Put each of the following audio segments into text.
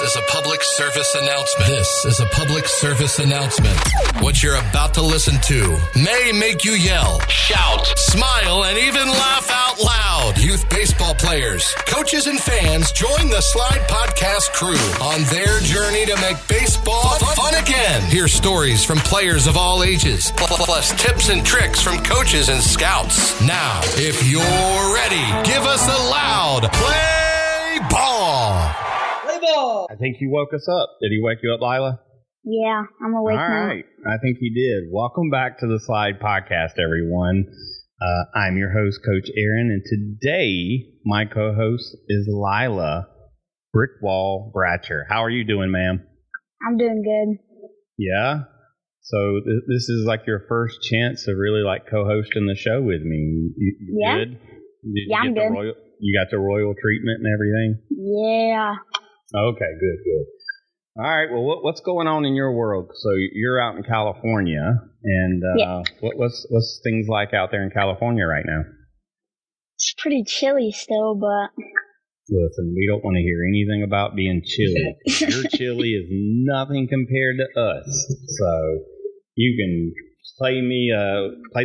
This is a public service announcement. This is a public service announcement. What you're about to listen to may make you yell, shout, smile, and even laugh out loud. Youth baseball players, coaches, and fans join the Slide Podcast crew on their journey to make baseball fun again. Hear stories from players of all ages, plus tips and tricks from coaches and scouts. Now, if you're ready, give us a loud play ball. Play ball. I think he woke us up. Did he wake you up, Lila? Yeah, I'm awake now. All right. I think he did. Welcome back to the Slide Podcast, everyone. I'm your host, Coach Aaron, and today my co-host is Lila Brickwall Bratcher. How are you doing, ma'am? I'm doing good. Yeah? So this is like your first chance of really like co-hosting the show with me. You Yeah. good? I'm good. You got the royal treatment and everything? Yeah. Okay, good. All right, well, what's going on in your world? So you're out in California, and Yeah. what's things like out there in California right now? It's pretty chilly still, but Listen, we don't want to hear anything about being chilly. Your chilly is nothing compared to us. So you can play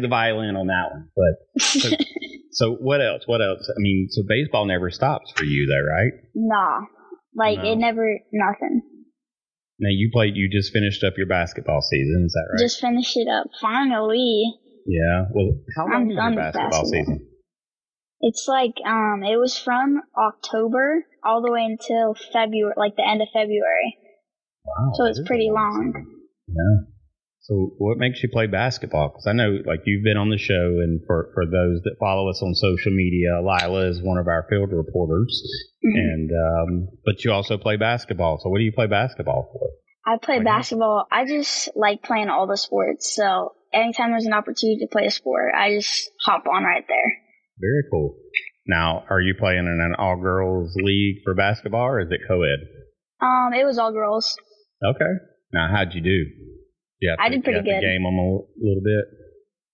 the violin on that one. But so what else? I mean, so baseball never stops for you, though, right? nah. Like, No. it never, nothing. Now you just finished up your basketball season, is that right? Just finished it up. Finally. Yeah. Well, how long I'm is done your with basketball basketball. season? It's like, it was from October all the way until February, like the end of February. Wow. So it's that is pretty a long. season. Yeah. So what makes you play basketball? Because I know, like, you've been on the show, and for those that follow us on social media, Lila is one of our field reporters, Mhm. and but you also play basketball. So what do you play basketball for? I play Why not? basketball. I just like playing all the sports. So anytime there's an opportunity to play a sport, I just hop on right there. Very cool. Now, are you playing in an all-girls league for basketball, or is it co-ed? It was all girls. Okay. Now, how'd you do? I did pretty good. Game them a little bit.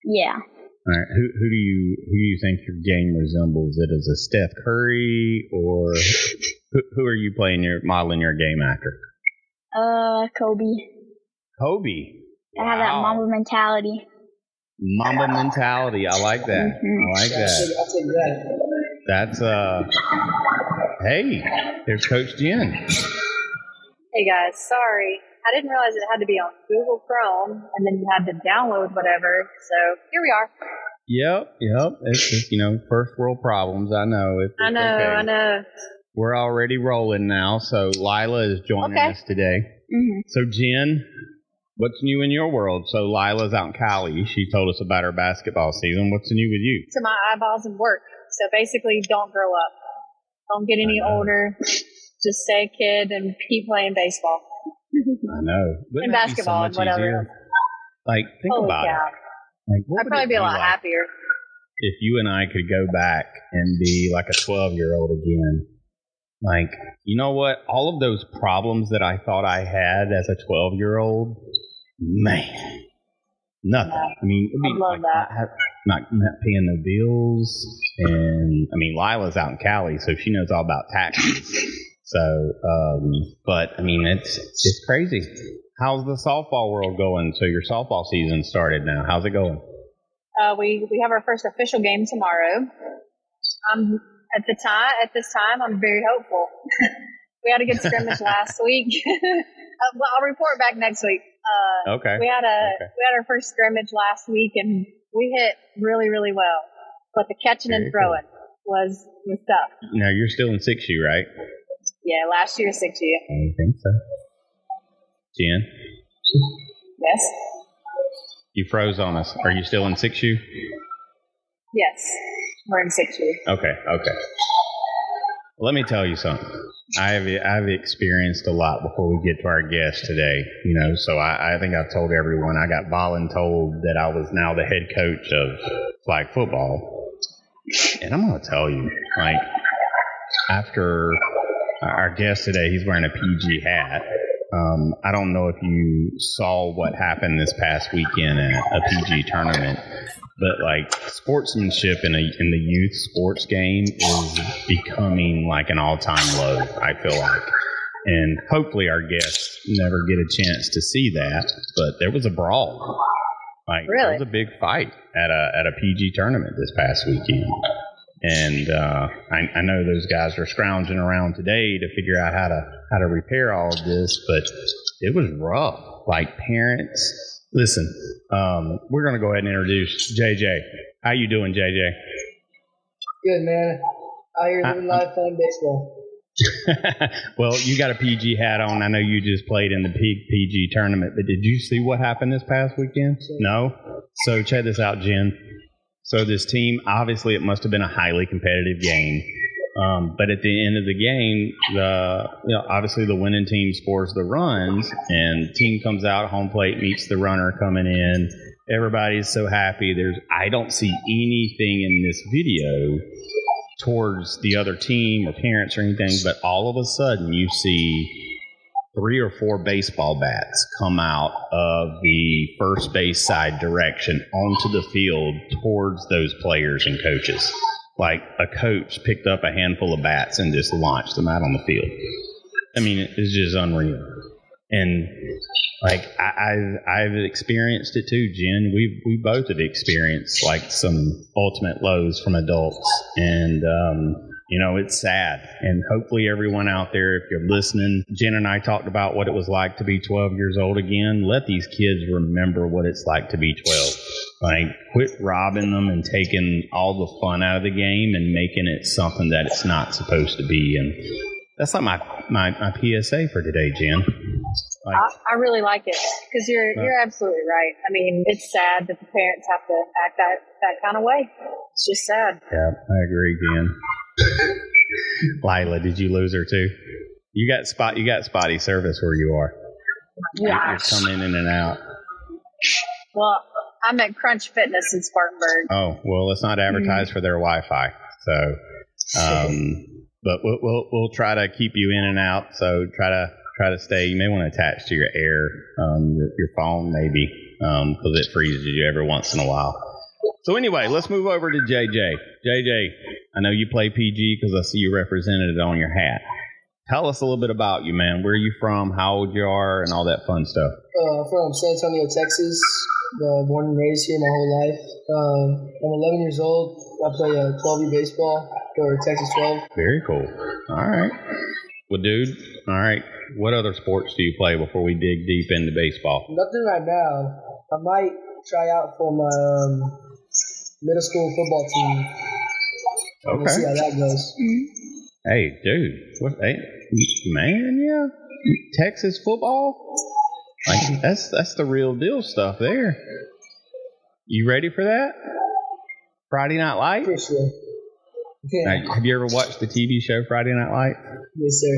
Yeah. All right. Who do you think your game resembles? It as a Steph Curry, or who are you modeling your game after? Kobe. Kobe. I have that Mamba mentality. Mamba mentality. I like that. Mhm. I like that. I'll take that. That's hey, there's Coach Jen. Hey guys, sorry. I didn't realize it had to be on Google Chrome, and then you had to download whatever. So here we are. Yep. It's just, first world problems. I know. I know. We're already rolling now. So Lila is joining us today. Mm-hmm. So Jen, what's new in your world? So Lila's out in Cali. She told us about her basketball season. What's new with you? To my eyeballs and work. So basically, don't grow up. Don't get any older. Just stay a kid and keep playing baseball. I know. Wouldn't And that be so basketball much and whatever. easier? Like, think Holy about cow. it. Like, what I'd would probably it be a lot like happier. if you and I could go back and be like a 12-year-old again? Like, you know what? All of those problems that I thought I had as a 12-year-old, man, nothing. I mean, it'd be I love that. not paying no bills. And, I mean, Lila's out in Cali, so she knows all about taxes. So, but, I mean, it's crazy. How's the softball world going? So your softball season started now. How's it going? We have our first official game tomorrow. At this time, I'm very hopeful. We had a good scrimmage last week. Well, I'll report back next week. Okay. We had our first scrimmage last week, and we hit really, really well. But the catching and throwing was tough. Now you're still in 6U, right? Yeah, last year 6 year. I think so. Jen, Yes. you froze on us. Are you still in 6U? Yes. We're in 6 year. Okay. Let me tell you something. I've experienced a lot before we get to our guest today. So I think I've told everyone I got voluntold that I was now the head coach of flag football. And I'm going to tell you, like, after our guest today, he's wearing a PG hat. I don't know if you saw what happened this past weekend at a PG tournament, but like sportsmanship in the youth sports game is becoming like an all-time low, I feel like. And hopefully our guests never get a chance to see that. But there was a brawl. Like, Really? There was a big fight at a PG tournament this past weekend. And I know those guys are scrounging around today to figure out how to repair all of this, but it was rough. Like, parents, listen, we're going to go ahead and introduce JJ. How you doing, JJ? Good, man. Out here living life playing baseball. Well, you got a PG hat on. I know you just played in the PG tournament, but did you see what happened this past weekend? Sure. No? So check this out, Jen. So this team, obviously it must have been a highly competitive game. But at the end of the game, obviously the winning team scores the runs, and the team comes out, home plate meets the runner coming in. Everybody's so happy. I don't see anything in this video towards the other team or parents or anything, but all of a sudden you see 3 or 4 baseball bats come out of the first base side direction onto the field towards those players and coaches. Like a coach picked up a handful of bats and just launched them out on the field. I mean, it's just unreal. And like I've experienced it too, Jen. We both have experienced like some ultimate lows from adults, and it's sad. And hopefully everyone out there, if you're listening, Jen and I talked about what it was like to be 12 years old again. Let these kids remember what it's like to be 12. Like, quit robbing them and taking all the fun out of the game and making it something that it's not supposed to be. And that's like my PSA for today, Jen. Like, I really like it because you're absolutely right. I mean, it's sad that the parents have to act that kind of way. It's just sad. Yeah, I agree, Jen. Lila, did you lose her too? You got spotty service where you are. Yeah. You're coming in and out. Well, I'm at Crunch Fitness in Spartanburg. Oh, well, let's not advertise for their Wi-Fi. So, but we'll try to keep you in and out. So try to stay. You may want to attach to your your phone maybe, because it freezes you every once in a while. So anyway, let's move over to JJ. JJ, I know you play PG because I see you represented it on your hat. Tell us a little bit about you, man. Where are you from? How old you are, and all that fun stuff. From San Antonio, Texas. Born and raised here my whole life. I'm 11 years old. I play 12U baseball for Texas 12. Very cool. All right. Well, dude, all right. What other sports do you play before we dig deep into baseball? Nothing right now. I might try out for my middle school football team. Okay. We'll see how that goes. Hey, dude. Yeah. Texas football? Like, that's the real deal stuff there. You ready for that? Friday Night Lights? For sure. Yeah. Now, have you ever watched the TV show Friday Night Lights? Yes, sir.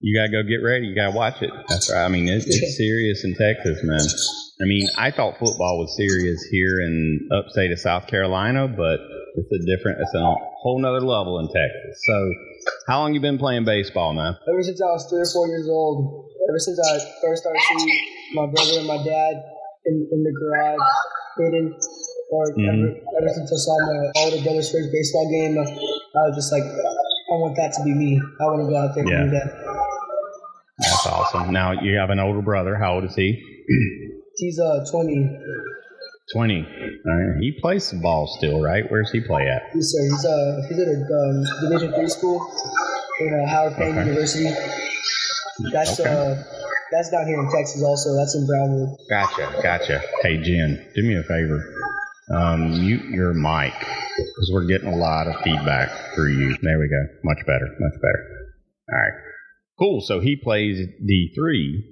You got to go get ready. You got to watch it. That's right. I mean, it's serious in Texas, man. I mean, I thought football was serious here in upstate of South Carolina, but it's a whole nother level in Texas. So, how long you been playing baseball, man? Ever since I was 3 or 4 years old. Ever since I first started seeing my brother and my dad in the garage hitting, or ever since I saw my older brother's first baseball game, I was just like, I want that to be me. I want to go out there and do that. That's awesome. Now, you have an older brother. How old is he? He's 20. 20. All right. He plays some ball still, right? Where's he play at? Yes, sir. He's at a Division III school in Howard Payne University. That's down here in Texas also. That's in Brownwood. Gotcha. Hey, Jen, do me a favor. Mute your mic because we're getting a lot of feedback through you. There we go. Much better. All right. Cool. So he plays D3.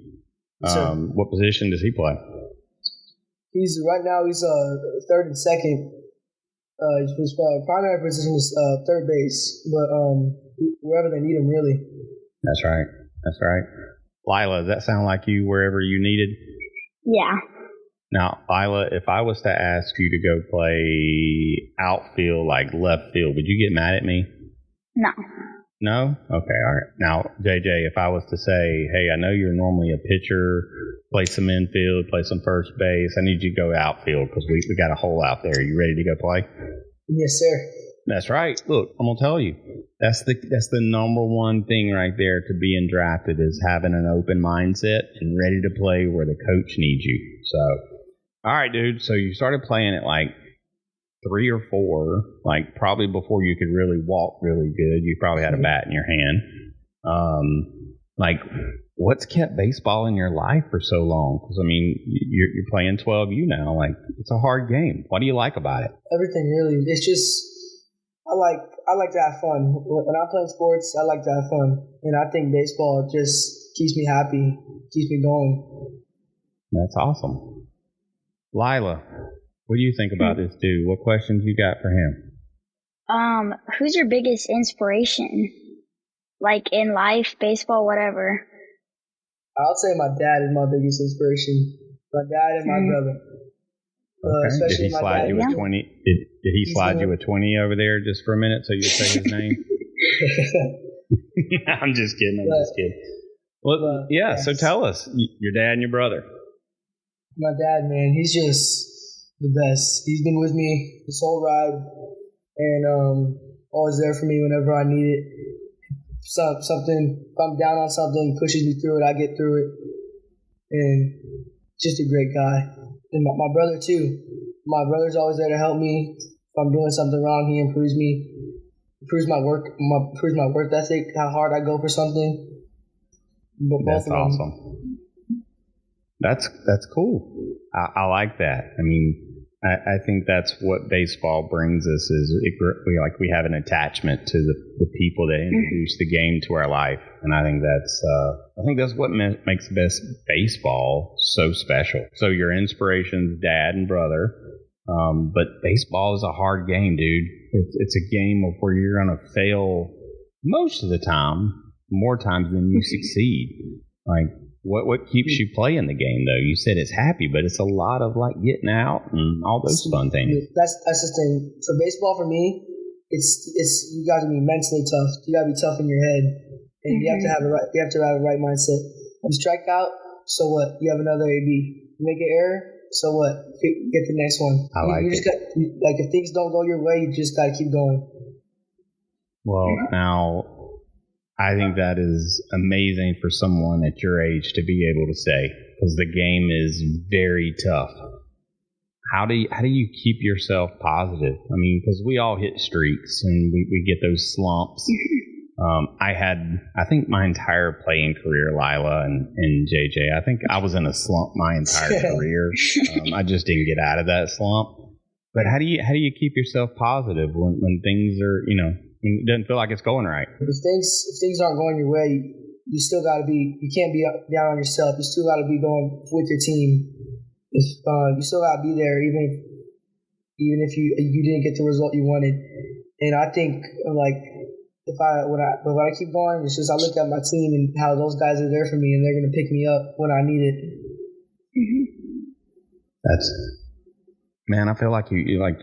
What position does he play? Right now he's third and second. His primary position is third base, but wherever they need him, really. That's right. Lila, does that sound like you wherever you needed? Yeah. Now, Lila, if I was to ask you to go play outfield, like left field, would you get mad at me? No. No? Okay, all right. Now, JJ, if I was to say, hey, I know you're normally a pitcher, play some infield, play some first base, I need you to go outfield because we got a hole out there. You ready to go play? Yes, sir. That's right. Look, I'm going to tell you. That's the number one thing right there to being drafted is having an open mindset and ready to play where the coach needs you. So, all right, dude. So you started playing at like 3 or 4, like probably before you could really walk really good. You probably had a bat in your hand. Like, what's kept baseball in your life for so long? Because I mean, you're playing 12U now. Like, it's a hard game. What do you like about it? Everything, really. It's just I like to have fun. When I'm playing sports, I like to have fun, and I think baseball just keeps me happy, keeps me going. That's awesome. Lila, what do you think about this dude? What questions you got for him? Who's your biggest inspiration? Like in life, baseball, whatever. I'll say my dad is my biggest inspiration. My dad and my brother. Okay. Did he slide you a 20? Did he slide you a 20 over there just for a minute so you say his name? I'm just kidding. Well, yeah. So tell us, your dad and your brother. My dad, man, he's just the best. He's been with me this whole ride, and always there for me whenever I need it. Something, if I'm down on something, he pushes me through it. I get through it, and just a great guy. And my brother too. My brother's always there to help me. If I'm doing something wrong, he improves me. Improves my work ethic. How hard I go for something. But that's awesome. That's cool. I like that. I mean, I think that's what baseball brings us is we have an attachment to the people that introduce the game to our life, and I think that's what makes baseball so special. So your inspirations, dad and brother, but baseball is a hard game, dude. It's a game of where you're gonna fail most of the time, more times than you succeed. Like. What keeps you playing the game, though? You said it's happy, but it's a lot of, like, getting out and all those fun things. That's the thing. For baseball, for me, it's you got to be mentally tough. You got to be tough in your head, and you have to have a right mindset. You strike out, so what? You have another AB. You make an error, so what? Get the next one. You just got, like, if things don't go your way, you just got to keep going. Well, now... I think that is amazing for someone at your age to be able to say, because the game is very tough. How do you keep yourself positive? I mean, because we all hit streaks and we get those slumps. I think my entire playing career, Lila and JJ, I think I was in a slump my entire career. I just didn't get out of that slump. But how do you keep yourself positive when things are, it doesn't feel like it's going right? If things aren't going your way, you still got to be. You can't be down on yourself. You still got to be going with your team. If you still got to be there, even if you didn't get the result you wanted. And I think like when I keep going, it's just I look at my team and how those guys are there for me, and they're gonna pick me up when I need it. Man, I feel like you like.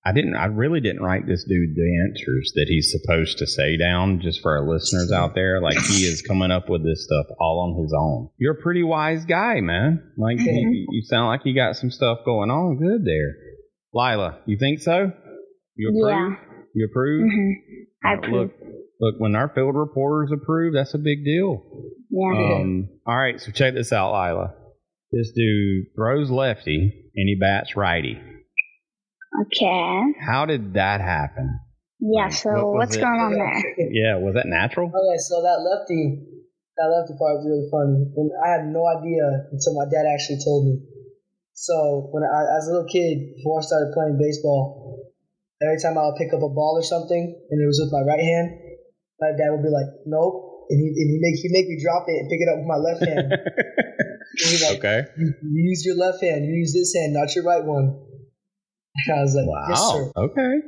I really didn't write this dude the answers that he's supposed to say down just for our listeners out there. Like, he is coming up with this stuff all on his own. You're a pretty wise guy, man. Like, you sound like you got some stuff going on good there. Lila, you think so? You approve? Yeah. You approve? Mm-hmm. I approve. Look, when our field reporters approve, that's a big deal. Yeah. All right, so check this out, Lila. This dude throws lefty and he bats righty. Okay. How did that happen? Yeah, so what's going on there? Yeah, was that natural? Okay, so that lefty part was really funny. And I had no idea until my dad actually told me. So when as a little kid, before I started playing baseball, every time I would pick up a ball or something and it was with my right hand, my dad would be like, nope. And he'd make me drop it and pick it up with my left hand. Like, okay. You use your left hand. You use this hand, not your right one. And I was like, wow. Yes, sir. Okay.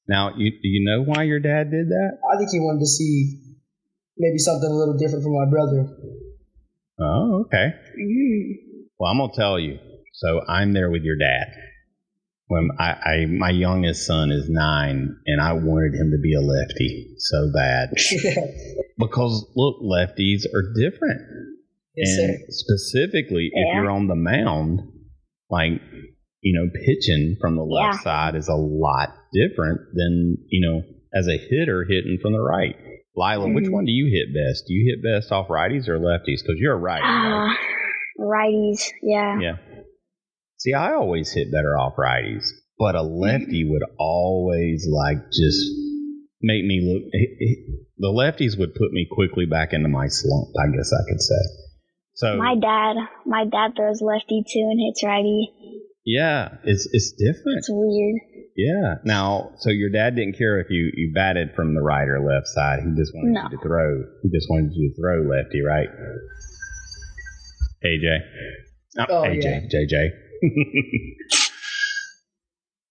Now, do you know why your dad did that? I think he wanted to see maybe something a little different from my brother. Oh, okay. Well, I'm going to tell you. So I'm there with your dad. When my youngest son is 9, and I wanted him to be a lefty so bad. Because, look, lefties are different. Yes, and sir. Specifically, if you're on the mound, like, pitching from the left side is a lot different than, as a hitter hitting from the right. Lila, which one do you hit best? Do you hit best off righties or lefties? Because you're a righty. Right? Righties, yeah. Yeah. See, I always hit better off righties, but a lefty would always just make me look. The lefties would put me quickly back into my slump, I guess I could say. So my dad throws lefty too and hits righty. Yeah, it's different. It's weird. Yeah. Now, so your dad didn't care if you batted from the right or left side. He just wanted you to throw. He just wanted you to throw lefty, right? AJ. Oh, AJ. Yeah. JJ.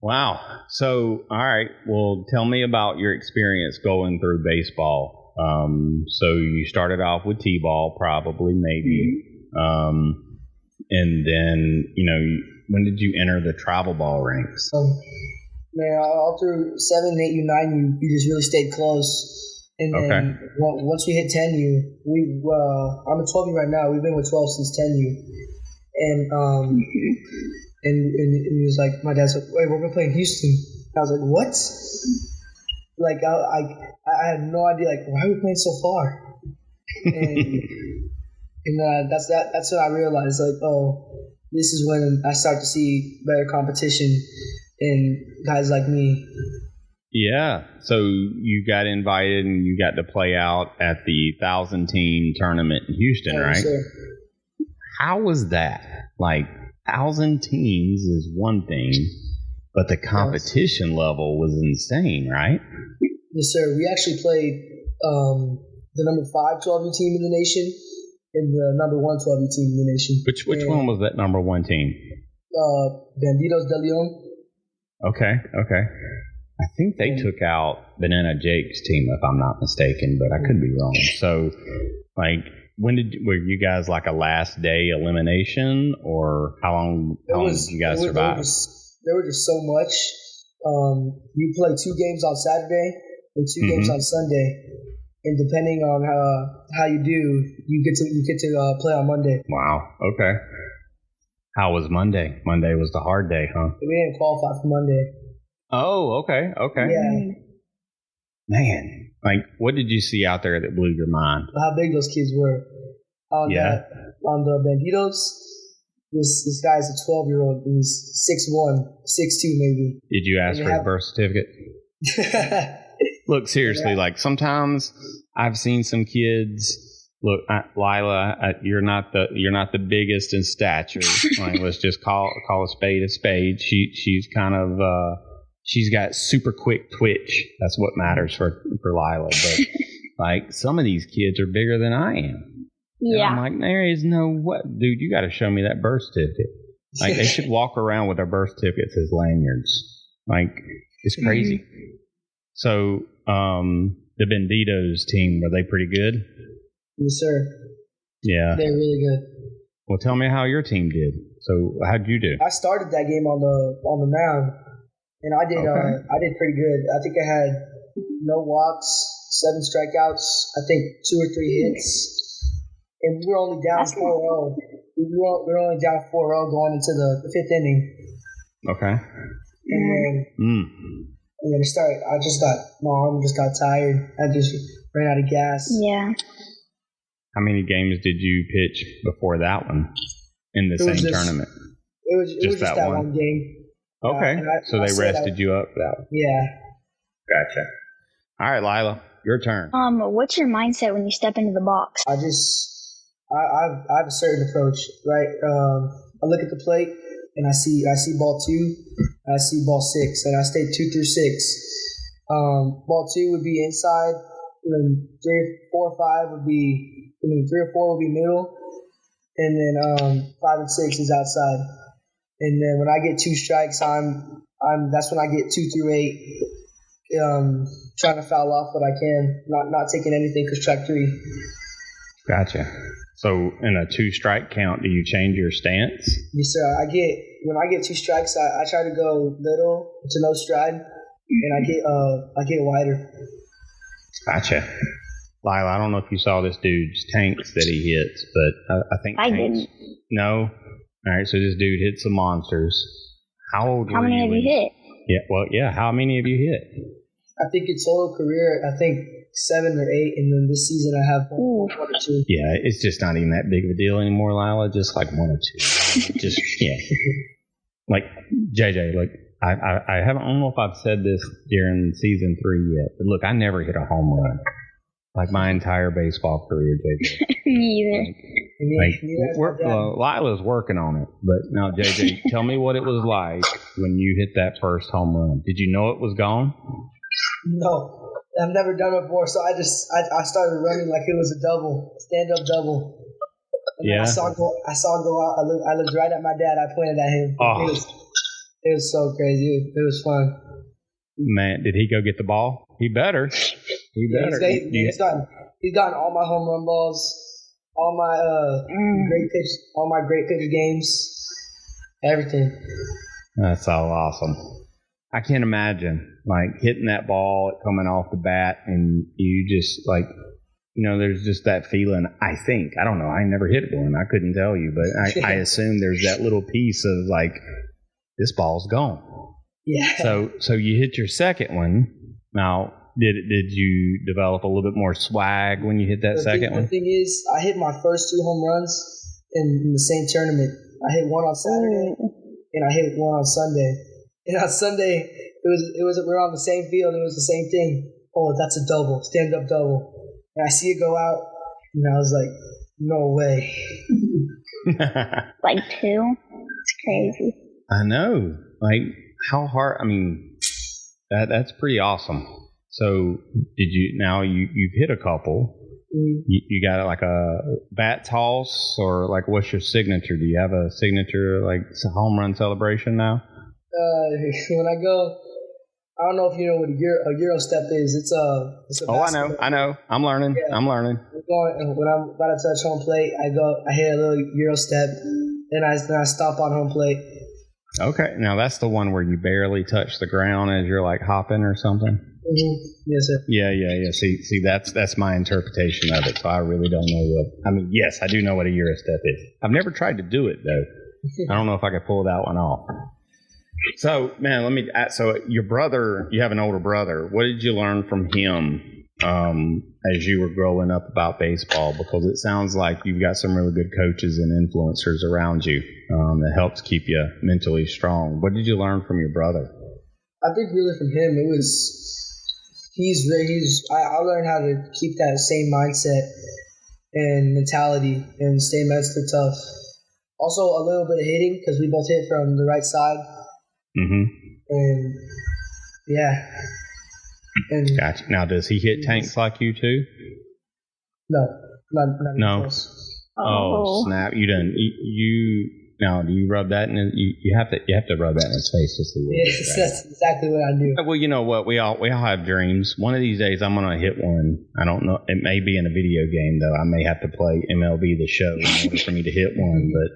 Wow. So, all right. Well, tell me about your experience going through baseball. So you started off with T-ball, probably, maybe. And then, when did you enter the travel ball ranks? Man, all through 7, 8, 9, you just really stayed close. And then once we hit 10U, I'm a 12U right now. We've been with 12 since 10U. And he was like, my dad's like, wait, we're going to play in Houston. I was like, what? Like, I had no idea, like, why are we playing so far? And that's when I realized, like, oh, this is when I start to see better competition in guys like me. Yeah. So you got invited and you got to play out at the 1,000-team tournament in Houston, right? Sure. How was that? Like, 1,000 teams is one thing, but the competition level was insane, right? Yes, sir. We actually played the number 5 12U team in the nation and the number 1 12U team in the nation. Which one was that number 1 team? Bandidos de Leon. Okay. I think they took out Banana Jake's team, if I'm not mistaken, but I could be wrong. So, like, were you guys like a last day elimination, or how long did you guys survive? There were just so much. You play 2 games on Saturday and 2 games on Sunday, and depending on how you do, you get to play on Monday. Wow. Okay. How was Monday? Monday was the hard day, huh? We didn't qualify for Monday. Oh, okay. Yeah. Man, like, what did you see out there that blew your mind? How big those kids were. On the Banditos, this guy's a 12-year-old, and he's 6'1", 6'2", maybe. Did you ask for his birth certificate? Look, seriously, like, sometimes I've seen some kids. Look, Lila, you're not the biggest in stature. Like, let's just call a spade a spade. She's kind of she's got super quick twitch. That's what matters for Lila. But like, some of these kids are bigger than I am. Yeah. And I'm like, there is no what, dude. You got to show me that birth certificate. Like, they should walk around with their birth certificates as lanyards. Like, it's crazy. So, the Banditos team, were they pretty good? Yes, sir. Yeah. They're really good. Well, tell me how your team did. So, how'd you do? I started that game on the mound, and I did pretty good. I think I had no walks, 7 strikeouts, I think 2 or 3 hits, and we were only down 4-0. We were only down 4-0 going into the 5th inning. Okay. And then it started. My arm just got tired. I just ran out of gas. Yeah. How many games did you pitch before that one in the same tournament? It was just that one game. Okay. So they rested you up for that one? Yeah. Gotcha. All right, Lila, your turn. What's your mindset when you step into the box? I have a certain approach, right? I look at the plate and I see ball 2, I see ball 6, and I stay 2 through 6. Ball 2 would be inside, and 3, 4, 5 would be. 3 or 4 will be middle, and then 5 and 6 is outside. And then when I get 2 strikes, that's when I get 2 through 8, trying to foul off what I can, not taking anything for strike 3. Gotcha. So in a 2-strike count, do you change your stance? Yes, sir. When I get 2 strikes, I try to go little to no stride, and I get wider. Gotcha. Lila, I don't know if you saw this dude's tanks that he hits, but I think I tanks. didn't. No? All right, so this dude hits some monsters. How old were you? How many have you hit? Yeah, well, yeah, how many have you hit? I think in total career, I think 7 or 8, and then this season I have one or 2. Yeah, it's just not even that big of a deal anymore, Lila. Just like 1 or 2. Just like JJ. Look, I haven't. I don't know if I've said this during season 3 yet, but look, I never hit a home run like my entire baseball career, JJ. Me Lila's working on it, but now JJ, tell me what it was like when you hit that first home run. Did you know it was gone? No, I've never done it before, so I started running like it was a double, stand-up double. And Yeah. I saw it go out. I looked right at my dad. I pointed at him. Oh. It was so crazy. It was fun. Man, did he go get the ball? He better. He better. He's gotten all my home run balls, all my great pitch games, everything. That's so awesome. I can't imagine like hitting that ball coming off the bat and you just like, there's just that feeling. I don't know. I never hit one. I couldn't tell you, but I assume there's that little piece of like, this ball's gone. Yeah. So you hit your second one. Now, did you develop a little bit more swag when you hit that second one? The thing is, I hit my first 2 home runs in the same tournament. I hit one on Saturday and I hit one on Sunday. And on Sunday, we were on the same field. It was the same thing. Oh, that's a double, stand-up double. And I see it go out, and I was like, no way. Like 2? It's crazy. I know. Like, how hard? I mean, that's pretty awesome. So, you've hit a couple. Mm-hmm. You got like a bat toss, or like what's your signature? Do you have a signature like home run celebration now? When I go, I don't know if you know what a Euro step is. It's a I know. I'm learning. Yeah. I'm learning. When I'm about to touch home plate, I hit a little Euro step, then I stomp on home plate. Okay, now that's the one where you barely touch the ground as you're like hopping or something. Mm-hmm. Yes, sir. Yeah. See, that's my interpretation of it. So I really don't know what. I mean, yes, I do know what a Euro step is. I've never tried to do it though. I don't know if I could pull that one off. So, man, so your brother, you have an older brother. What did you learn from him as you were growing up about baseball? Because it sounds like you've got some really good coaches and influencers around you that helps keep you mentally strong. What did you learn from your brother? I think really from him, I learned how to keep that same mindset and mentality and stay mentally tough. Also, a little bit of hitting because we both hit from the right side. Mm-hmm. And yeah. And gotcha. Now, does he hit tanks like you too? No, not no. Close. Oh snap! You done you now? Do you rub that in? You have to rub that in his face just a little bit. Yes, that's exactly what I do. Well, you know what? We all have dreams. One of these days, I'm gonna hit one. I don't know. It may be in a video game though. I may have to play MLB The Show in order for me to hit one, but.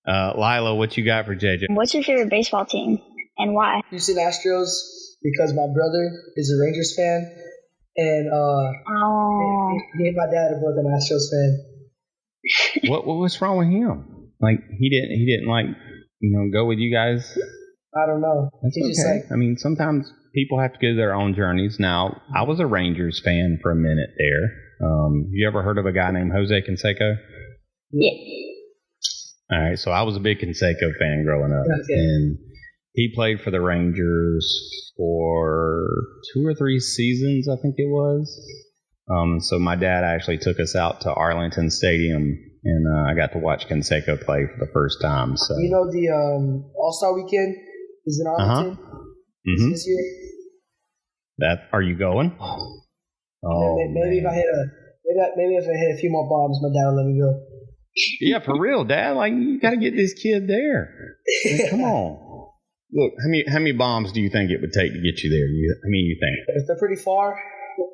Lila, what you got for JJ? What's your favorite baseball team and why? Houston Astros, because my brother is a Rangers fan, and me and my dad are both an Astros fan. What's wrong with him? Like he didn't like go with you guys. I don't know. That's okay. I mean, sometimes people have to go their own journeys. Now, I was a Rangers fan for a minute there. You ever heard of a guy named Jose Canseco? Yeah. All right, so I was a big Canseco fan growing up, and he played for the Rangers for 2 or 3 seasons, I think it was. So my dad actually took us out to Arlington Stadium, and I got to watch Canseco play for the first time. So you know the All-Star Weekend is in Arlington this year. Are you going? Oh, maybe if I hit a few more bombs, my dad will let me go. Yeah, for real, Dad. Like, you got to get this kid there. Like, come on. Look, how many bombs do you think it would take to get you there? You think? If they're pretty far,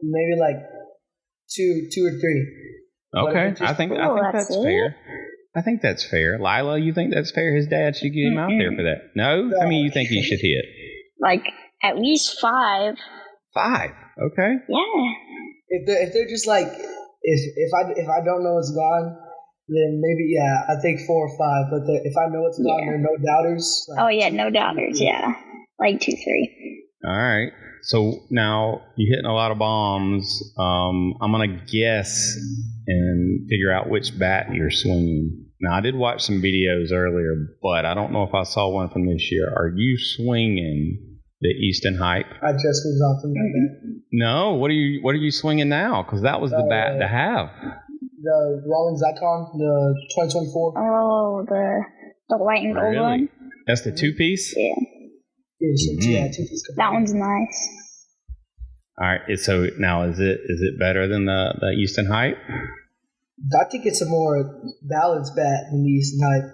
maybe like two or 3. Okay, I think that's fair. I think that's fair. Lila, you think that's fair? His dad should get him out there for that. No? How many you think he should hit? Like at least 5. 5. Okay. Yeah. If they're just like if I don't know it's gone. Then maybe, I think 4 or 5. But if I know it's gone, there are no doubters. No doubters, yeah. Like 2, 3. All right. So now you're hitting a lot of bombs. I'm going to guess and figure out which bat you're swinging. Now, I did watch some videos earlier, but I don't know if I saw one from this year. Are you swinging the Easton Hype? I just moved on from that bat. No. What are you swinging now? Because that was the bat to have. The Rawlings Icon, the 2024. Oh, the white and gold one. That's the 2-piece? Yeah. Yeah, 2-piece. That one's nice. All right. So now is it better than the Easton Hype? I think it's a more balanced bat than the Easton Hype.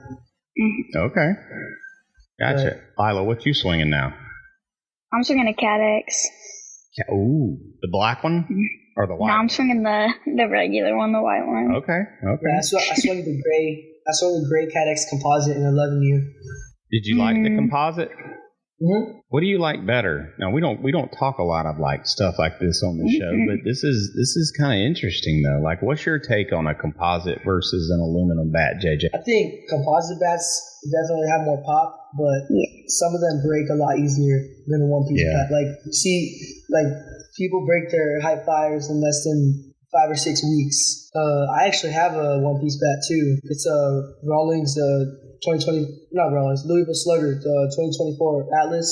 Okay. Gotcha. Lila, what you swinging now? I'm swinging a Cat X. Ooh, the black one or the white? No, I'm swinging the regular one, the white one. Okay. Yeah, I swung the gray. I swung the gray Cat X composite in 11U. Did you like the composite? Mm-hmm. What do you like better? Now we don't talk a lot of like stuff like this on the show, but this is kind of interesting though. Like, what's your take on a composite versus an aluminum bat, JJ? I think composite bats definitely have more pop, but some of them break a lot easier than a one-piece bat. Like, see, like people break their Hype Fires in less than 5 or 6 weeks. I actually have a one-piece bat too. It's a Rawlings 2020, not Rawlings, Louisville Slugger, the 2024 Atlas.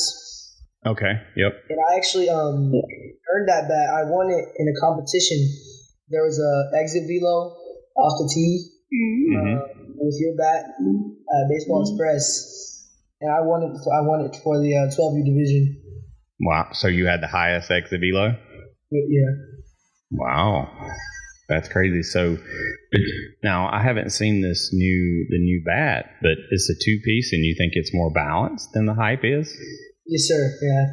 Okay, yep. And I actually earned that bat. I won it in a competition. There was a exit velo off the tee with your bat at Baseball Express, and I won it for the 12U division. Wow! So you had the highest exit velo? Yeah. Wow. That's crazy. So now I haven't seen the new bat, but it's a 2-piece, and you think it's more balanced than the Hype is? Yes, sir. Yeah.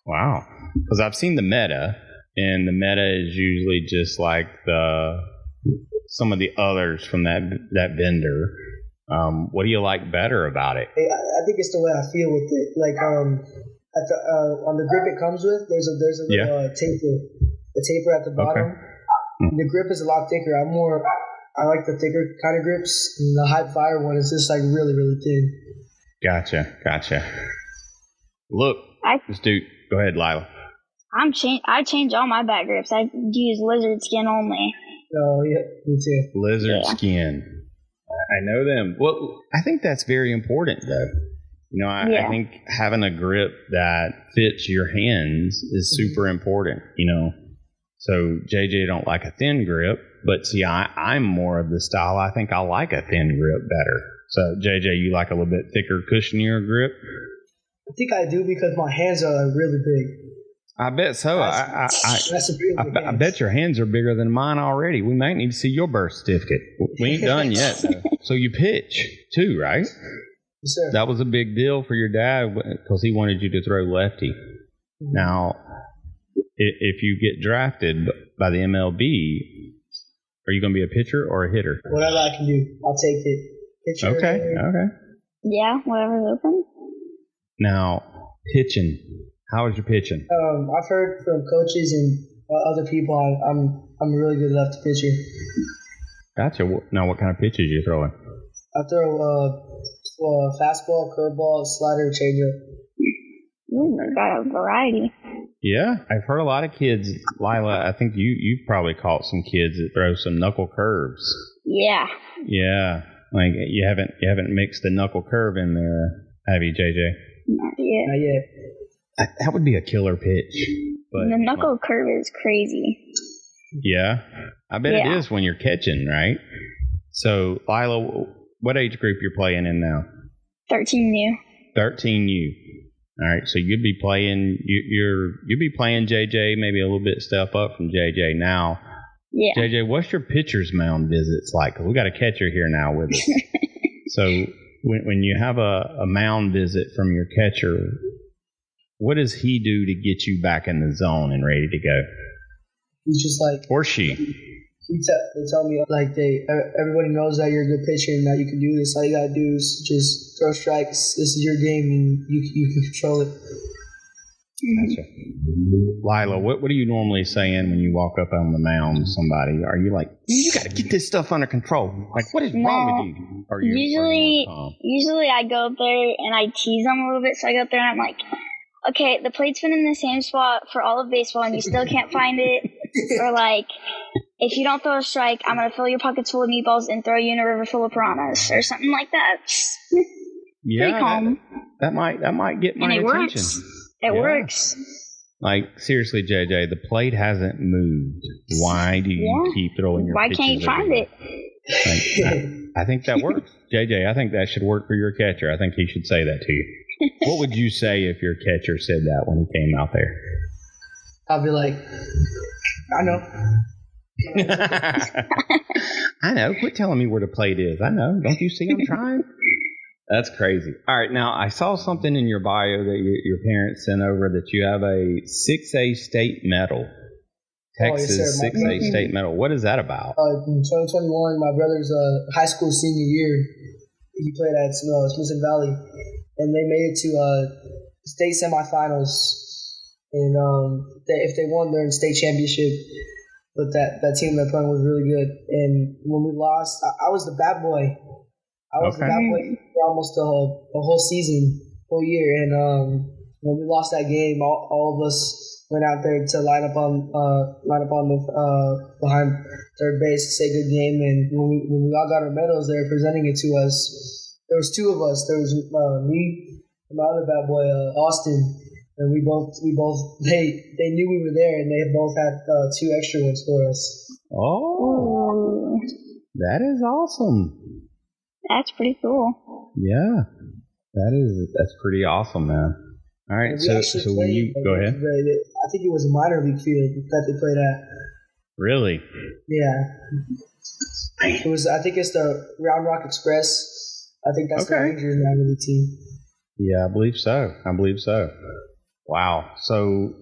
Wow. Because I've seen the Meta, and the Meta is usually just like some of the others from that vendor. What do you like better about it? I think it's the way I feel with it. Like on the grip it comes with, there's a little taper. The taper at the bottom. Okay. The grip is a lot thicker. I like the thicker kind of grips. And the Hype Fire one is just like really, really thin. Gotcha. Look, this dude. Go ahead, Lila. I change all my bat grips. I use lizard skin only. Oh yeah, me too. Lizard skin. I know them. Well, I think that's very important, though. You know, I think having a grip that fits your hands is super important. You know. So JJ don't like a thin grip, but see, I'm more of the style. I think I like a thin grip better. So JJ, you like a little bit thicker, cushionier grip? I think I do because my hands are like really big. I bet so. I bet your hands are bigger than mine already. We might need to see your birth certificate. We ain't done yet, though. So you pitch too, right? Yes, sir. That was a big deal for your dad because he wanted you to throw lefty. Now, if you get drafted by the MLB, are you going to be a pitcher or a hitter? Whatever I can do, I'll take it. Pitcher. Okay. Yeah, whatever's open. Now, pitching. How is your pitching? I've heard from coaches and other people I'm a really good lefty pitcher. Gotcha. Now, what kind of pitches are you throwing? I throw fastball, curveball, slider, changeup. Got a variety. Yeah, I've heard a lot of kids. Lila, I think you've probably caught some kids that throw some knuckle curves. Yeah. Yeah, like you haven't mixed the knuckle curve in there, have you, JJ? Not yet. Not yet. That would be a killer pitch. But the knuckle curve is crazy. Yeah, I bet it is when you're catching, right? So, Lila, what age group you're playing in now? 13U. 13U. All right, so you'd be playing JJ, maybe a little bit step up from JJ now. Yeah. JJ, what's your pitcher's mound visits like? Because we got a catcher here now with us. So when you have a mound visit from your catcher, what does he do to get you back in the zone and ready to go? He's just like, or she. They tell me like everybody knows that you're a good pitcher and that you can do this. All you gotta do is just throw strikes. This is your game, and you can control it. Gotcha. Lila, what are you normally saying when you walk up on the mound with somebody? Are you like, you got to get this stuff under control? Like, what is wrong with you? Or usually I go up there and I tease them a little bit. So I go up there and I'm like, okay, the plate's been in the same spot for all of baseball and you still can't find it. Or like, if you don't throw a strike, I'm going to fill your pockets full of meatballs and throw you in a river full of piranhas. Or something like that. Yeah, pretty calm. That might get my and it attention. Works. It works. Like, seriously, JJ, the plate hasn't moved. Why do you keep throwing your pitches? Why can't you find it? Like, I think that works. JJ, I think that should work for your catcher. I think he should say that to you. What would you say if your catcher said that when he came out there? I'll be like, I know. I know. Quit telling me where the plate is. I know. Don't you see I'm trying? That's crazy. All right. Now, I saw something in your bio that your parents sent over that you have a 6A state medal. Texas 6A state medal. What is that about? In 2021, my brother's high school senior year, he played at Smithson Valley, and they made it to state semifinals. And if they won, they're in state championship. But that team they're playing was really good. And when we lost, I was the bad boy. I was the bad boy for almost the whole season, whole year. And when we lost that game, all of us went out there to line up on behind third base to say good game. And when we all got our medals, they were presenting it to us. There was two of us. There was me and my other bad boy, Austin. And we both they knew we were there, and they both had 2 extra ones for us. Oh, that is awesome. That's pretty cool. Yeah, that's pretty awesome, man. All right, so when you go ahead, I think it was a minor league field that they played at. Really? Yeah. It was. I think it's the Round Rock Express. I think that's the Rangers minor league team. Yeah, I believe so. Wow. So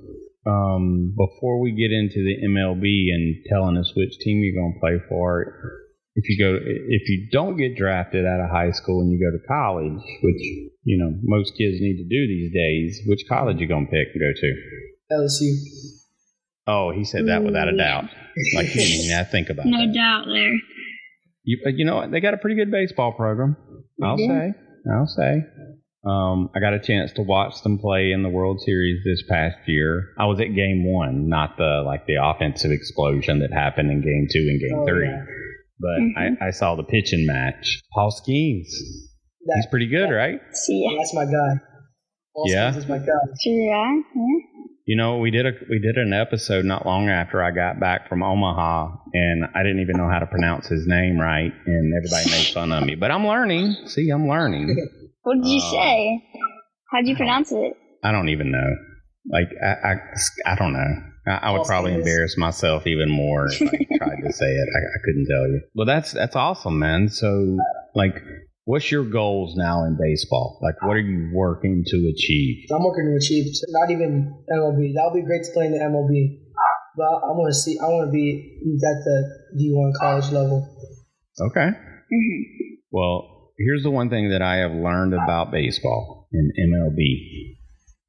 before we get into the MLB and telling us which team you're going to play for, if you don't get drafted out of high school and you go to college, which most kids need to do these days, which college you going to pick and go to? LSU. Oh, he said that without a doubt. Like you didn't even have to think about no that. doubt there. You know what? They got a pretty good baseball program. I'll say. I got a chance to watch them play in the World Series this past year. I was at Game 1, not the offensive explosion that happened in Game 2 and Game 3. Yeah. But I saw the pitching match. Paul Skeens. He's pretty good, right? Yeah, that's my guy. Paul Skeens is my guy. Yeah. We did an episode not long after I got back from Omaha, and I didn't even know how to pronounce his name right, and everybody made fun of me. But I'm learning. See, I'm learning. What did you say? How did you pronounce it? I don't even know. Like, I don't know. I would probably embarrass myself even more if I tried to say it. I couldn't tell you. Well, that's awesome, man. So, like, what's your goals now in baseball? Like, what are you working to achieve? I'm working to achieve not even MLB. That would be great to play in the MLB. But I want to be at the D1 college level. Okay. Mm-hmm. Well, here's the one thing that I have learned about baseball in MLB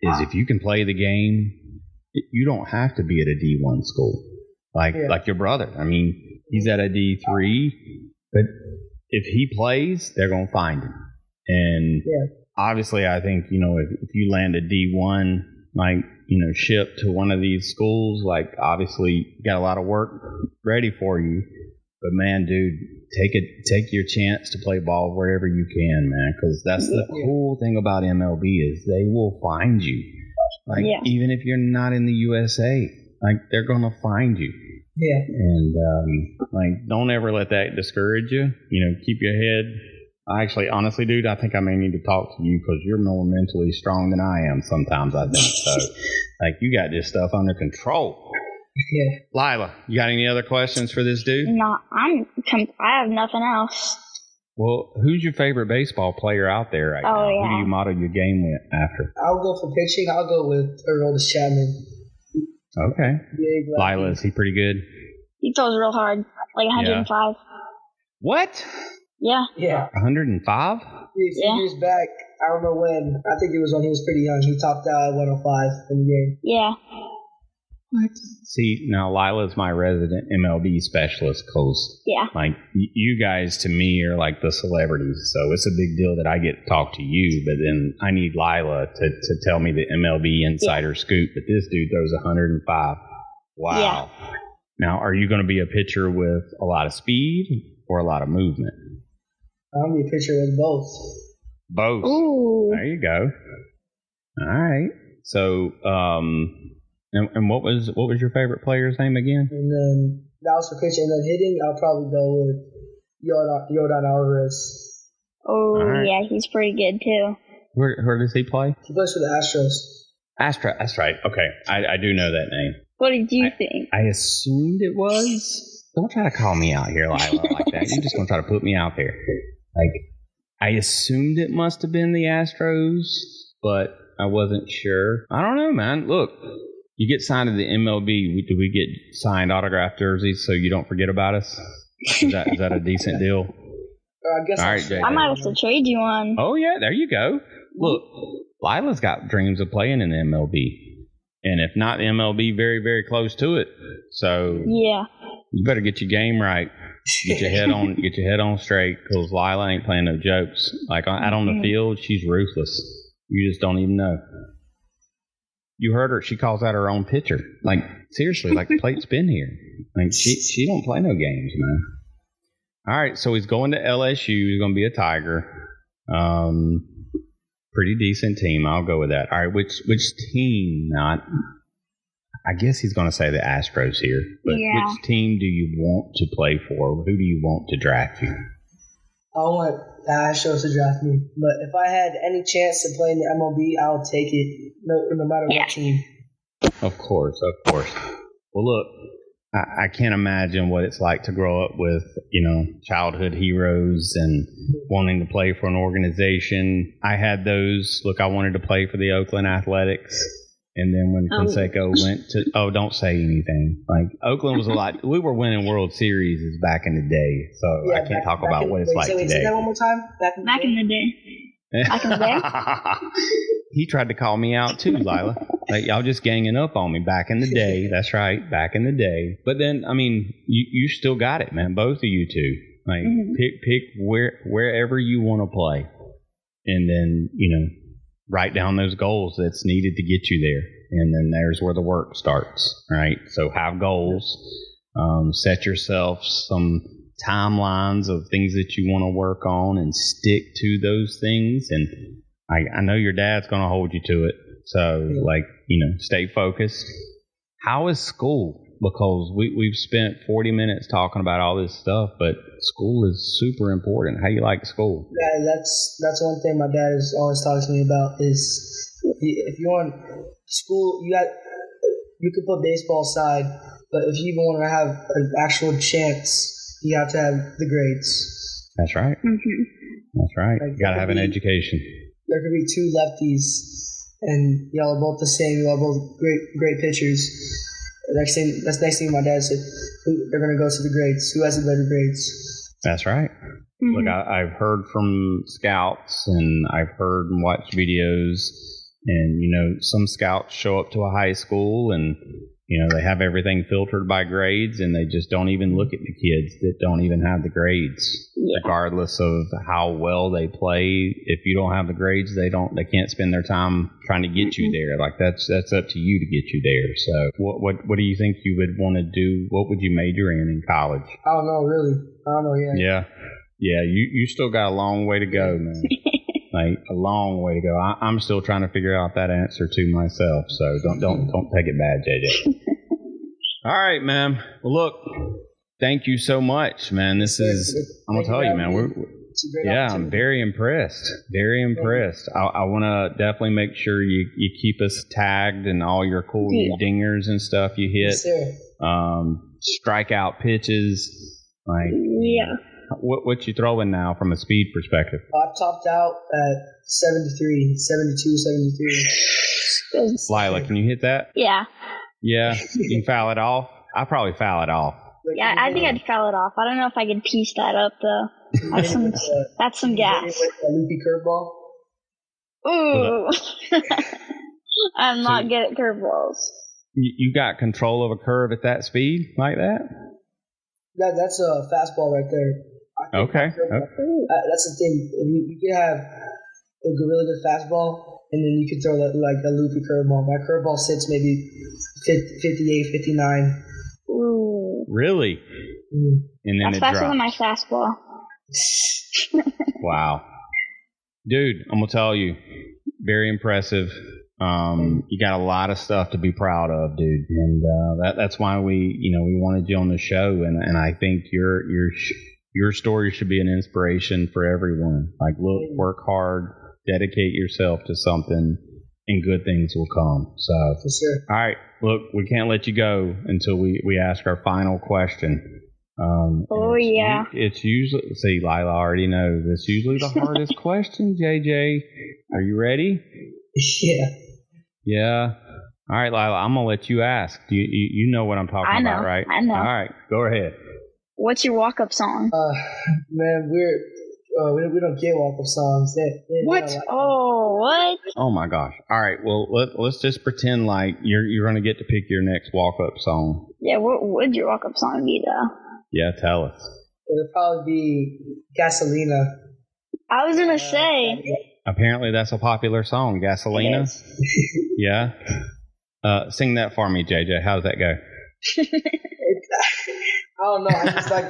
is if you can play the game, you don't have to be at a D1 school like your brother. I mean, he's at a D3, but if he plays, they're going to find him. And obviously, I think, if you land a D1, ship to one of these schools, obviously, you got a lot of work ready for you. But man, dude, take your chance to play ball wherever you can, man, because that's the cool thing about MLB is they will find you. Even if you're not in the USA, they're gonna find you. Yeah. And don't ever let that discourage you. Keep your head. Honestly, dude, I think I may need to talk to you because you're more mentally strong than I am. Sometimes I think so. You got this stuff under control. Yeah. Lila, you got any other questions for this dude? No, I have nothing else. Well, who's your favorite baseball player out there right now? Yeah. Who do you model your game with after? I'll go for pitching. I'll go with Aroldis Chapman. Okay. Lila, is he pretty good? He throws real hard, 105. What? Yeah. Yeah. 105? A few years back, I don't know when. I think it was when he was pretty young. He topped out at 105 in the game. Yeah. What? See, now Lila's my resident MLB specialist because, like, you guys to me are like the celebrities. So it's a big deal that I get to talk to you, but then I need Lila to tell me the MLB insider scoop. But this dude throws 105. Wow. Yeah. Now, are you going to be a pitcher with a lot of speed or a lot of movement? I'm going to be a pitcher with both. Both. Ooh. There you go. All right. So, and what was your favorite player's name again? And then that was for pitching. And then hitting, I'll probably go with Yordan Alvarez. Oh, right. Yeah, he's pretty good too. Where does he play? He plays for the Astros. That's right. Okay, I do know that name. What did you think? I assumed it was. Don't try to call me out here, Lila, like that. You're just going to try to put me out there. Like, I assumed it must have been the Astros, but I wasn't sure. I don't know, man. Look, you get signed to the MLB. Do we get signed autographed jerseys so you don't forget about us? Is that a decent deal? I guess. All right, JJ. I might have to trade you one. Oh, yeah, there you go. Look, Lila's got dreams of playing in the MLB. And if not the MLB, very, very close to it. So yeah, you better get your game right. Get your head on straight, because Lila ain't playing no jokes. Like out on the field, she's ruthless. You just don't even know. You heard her; she calls out her own pitcher. Like seriously, like the plate's been here. Like she don't play no games, man. All right, so he's going to LSU. He's going to be a Tiger. Pretty decent team. I'll go with that. All right, which team? Not. I guess he's going to say the Astros here. But which team do you want to play for? Who do you want to draft you? I want the Astros to draft me. But if I had any chance to play in the MLB, I'll take it, no matter what team. Of course. Well, look, I can't imagine what it's like to grow up with, childhood heroes and wanting to play for an organization. I had those. Look, I wanted to play for the Oakland Athletics. And then when Canseco went to, don't say anything. Like, Oakland was a lot. We were winning World Series back in the day. So I can't talk about what it's like today. Say that one more time. Back in the day. Back in the day? He tried to call me out too, Lila. Like, y'all just ganging up on me back in the day. That's right, back in the day. But then, I mean, you still got it, man. Both of you two. Like, pick wherever you want to play. And then, write down those goals that's needed to get you there. And then there's where the work starts, right? So have goals. Set yourself some timelines of things that you want to work on and stick to those things. And I know your dad's going to hold you to it. So, stay focused. How is school? Because we've spent 40 minutes talking about all this stuff, but school is super important. How you like school? Yeah, that's one thing my dad is always talking to me about is if you're on school, you could put baseball aside, but if you even want to have an actual chance, you have to have the grades. That's right. Mm-hmm. That's right. Like, you got to have an education. There could be two lefties, and y'all are both the same. Y'all are both great pitchers. That's the next thing my dad said. They're going to go to the grades. Who has the better grades? That's right. Mm-hmm. Look, I've heard from scouts, and I've heard and watched videos, and some scouts show up to a high school, and they have everything filtered by grades, and they just don't even look at the kids that don't even have the grades, regardless of how well they play. If you don't have the grades, they can't spend their time trying to get you there. Like that's up to you to get you there. So what do you think you would want to do? What would you major in college? I don't know, really. I don't know yet. Yeah. You still got a long way to go, man. Like a long way to go. I'm still trying to figure out that answer to myself. So don't take it bad, JJ. All right, man. Well, look, thank you so much, man. I'm gonna tell you, man. I'm very impressed. Very impressed. I want to definitely make sure you keep us tagged and all your cool dingers and stuff you hit. Yes, sir. Strikeout pitches. Like What you throwing now from a speed perspective? I've topped out at 72, 73. Lila, can you hit that? Yeah. Yeah? You can foul it off? I'll probably foul it off. Yeah, I think I'd foul it off. I don't know if I could piece that up, though. That's some gas. A loopy curveball? Ooh. I'm not good at curveballs. You got control of a curve at that speed like that? That's a fastball right there. Okay. That's the thing. You can have a really good fastball, and then you can throw like a loopy curveball. My curveball sits maybe 58, 59. Ooh. Really? Mm. And then That's it faster drops. than my fastball. Wow. Dude, I'm going to tell you, very impressive. You got a lot of stuff to be proud of, dude. And that's why we wanted you on the show. And I think your story should be an inspiration for everyone. Like, look, work hard, dedicate yourself to something, and good things will come. So, For sure. all right, look, we can't let you go until we ask our final question. It's usually, see, Lila already knows, it's usually the hardest question, JJ. Are you ready? Yeah. All right, Lila, I'm going to let you ask. You know what I'm talking about, right? I know. All right, go ahead. What's your walk-up song? Man, we don't get walk-up songs. What? What? Oh, my gosh. All right, well, let's just pretend like you're going to get to pick your next walk-up song. Yeah, what would your walk-up song be, though? Yeah, tell us. It'll probably be Gasolina. I was going to say. Apparently, that's a popular song, Gasolina. Yeah. Sing that for me, JJ. How's that go? I don't know. I just I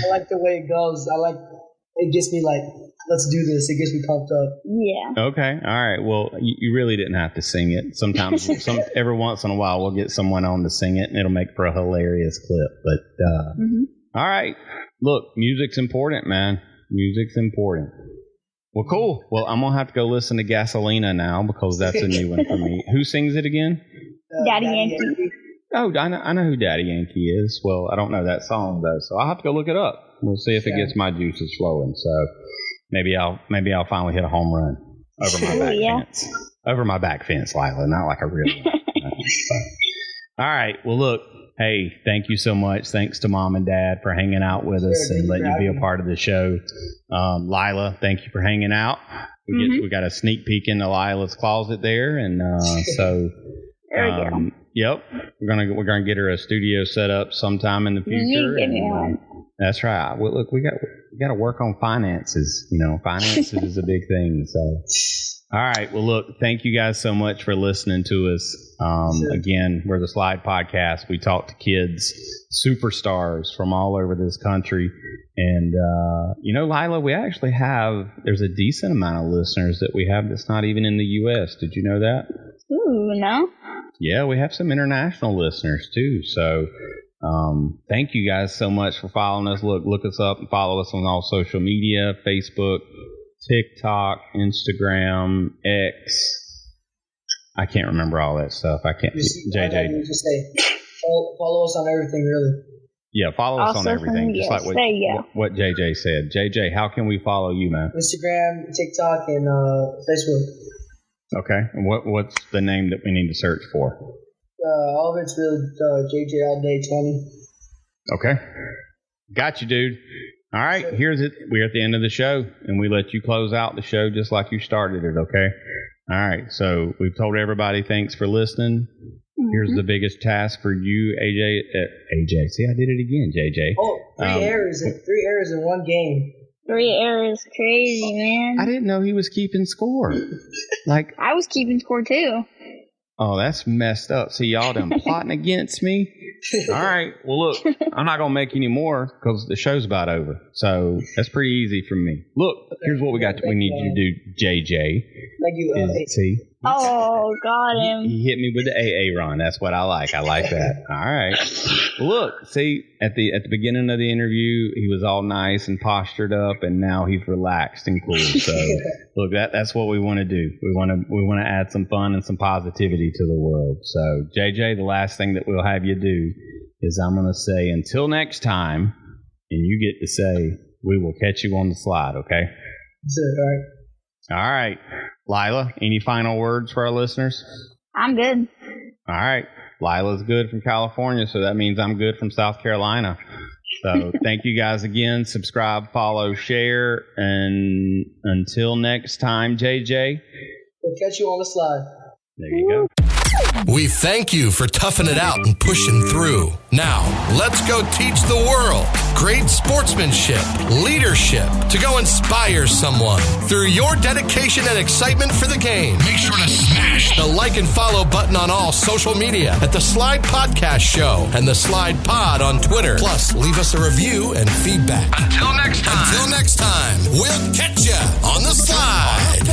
like the way it goes. It gets me like, let's do this. It gets me pumped up. Yeah. Okay. All right. Well, you really didn't have to sing it. Sometimes, every once in a while, we'll get someone on to sing it, and it'll make for a hilarious clip. But all right. Look, music's important, man. Music's important. Well, cool. Well, I'm gonna have to go listen to Gasolina now because that's a new one for me. Who sings it again? Daddy Yankee. Oh, I know who Daddy Yankee is. Well, I don't know that song though, so I'll have to go look it up. We'll see if it gets my juices flowing. So maybe I'll finally hit a home run over my back fence. Over my back fence, Lila, not like a real one. All right. Well, look. Hey, thank you so much. Thanks to Mom and Dad for hanging out with us and letting you be a part of the show. Lila, thank you for hanging out. We got a sneak peek into Lila's closet there, and so there we go. Yep, we're gonna get her a studio set up sometime in the future. That's right. Well, look, we got to work on finances. You know, finances is a big thing. So. All right. Well, look, thank you guys so much for listening to us. Again, we're the Slide Podcast. We talk to kids, superstars from all over this country. And, Lila, we actually there's a decent amount of listeners that we have that's not even in the U.S. Did you know that? Ooh, no? Yeah, we have some international listeners, too. So thank you guys so much for following us. Look us up and follow us on all social media, Facebook, TikTok, Instagram, X. I can't remember all that stuff. I can't. JJ. Just say, follow us on everything, really. Yeah, follow us on everything. Just like what JJ said. JJ, how can we follow you, man? Instagram, TikTok, and Facebook. Okay. And what's the name that we need to search for? All of it's really JJ All Day 20. Okay. Got you, dude. All right, here's it. We're at the end of the show, and we let you close out the show just like you started it, okay? All right, so we've told everybody thanks for listening. Here's the biggest task for you, AJ. See, I did it again, JJ. Oh, three errors in one game. 3 errors, crazy, man. I didn't know he was keeping score. Like I was keeping score, too. Oh, that's messed up. See, y'all done plotting against me. All right. Well, look, I'm not going to make any more because the show's about over. So that's pretty easy for me. Look, here's what we got. We need you to do, JJ. Thank you. See? Oh, got him. He hit me with the AA run. That's what I like. I like that. All right. Well, look, see, at the beginning of the interview, he was all nice and postured up, and now he's relaxed and cool. So, look, that's what we want to do. We want to add some fun and some positivity to the world. So, JJ, the last thing that we'll have you do is I'm going to say until next time, and you get to say we will catch you on the slide. Okay. All right. All right. Lila, any final words for our listeners? I'm good. All right. Lila's good from California, so that means I'm good from South Carolina. So thank you guys again. Subscribe, follow, share, and until next time, JJ. We'll catch you on the slide. There you go. We thank you for toughing it out and pushing through. Now, let's go teach the world great sportsmanship, leadership, to go inspire someone through your dedication and excitement for the game. Make sure to smash the like and follow button on all social media at The Slide Podcast Show and The Slide Pod on Twitter. Plus, leave us a review and feedback. Until next time, we'll catch ya on the slide.